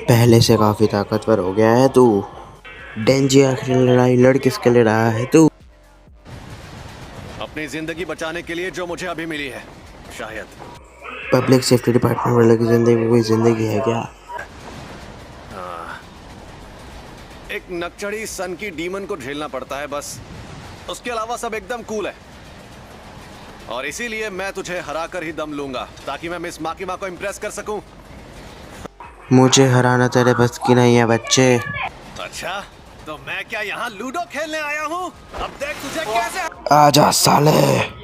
पहले से काफी ताकतवर हो गया है तू। डेंजी आखिरी लड़ाई लड़ किसके लिए रहा है तू? अपनी जिंदगी बचाने के लिए जो मुझे अभी मिली है, शायद। पब्लिक सेफ्टी डिपार्टमेंट वाले की जिंदगी कोई जिंदगी है क्या? एक नकचढ़ी सन की डीमन को झेलना पड़ता है बस। उसके अलावा सब एकदम कूल है। और इसीलिए मैं तुझे हरा कर ही दम लूंगा, ताकि मैं मिस माकिमा को इम्प्रेस कर सकूं। मुझे हराना तेरे बस की नहीं है बच्चे। अच्छा, तो मैं क्या यहाँ लूडो खेलने आया हूँ? अब देख तुझे कैसे। आजा साले।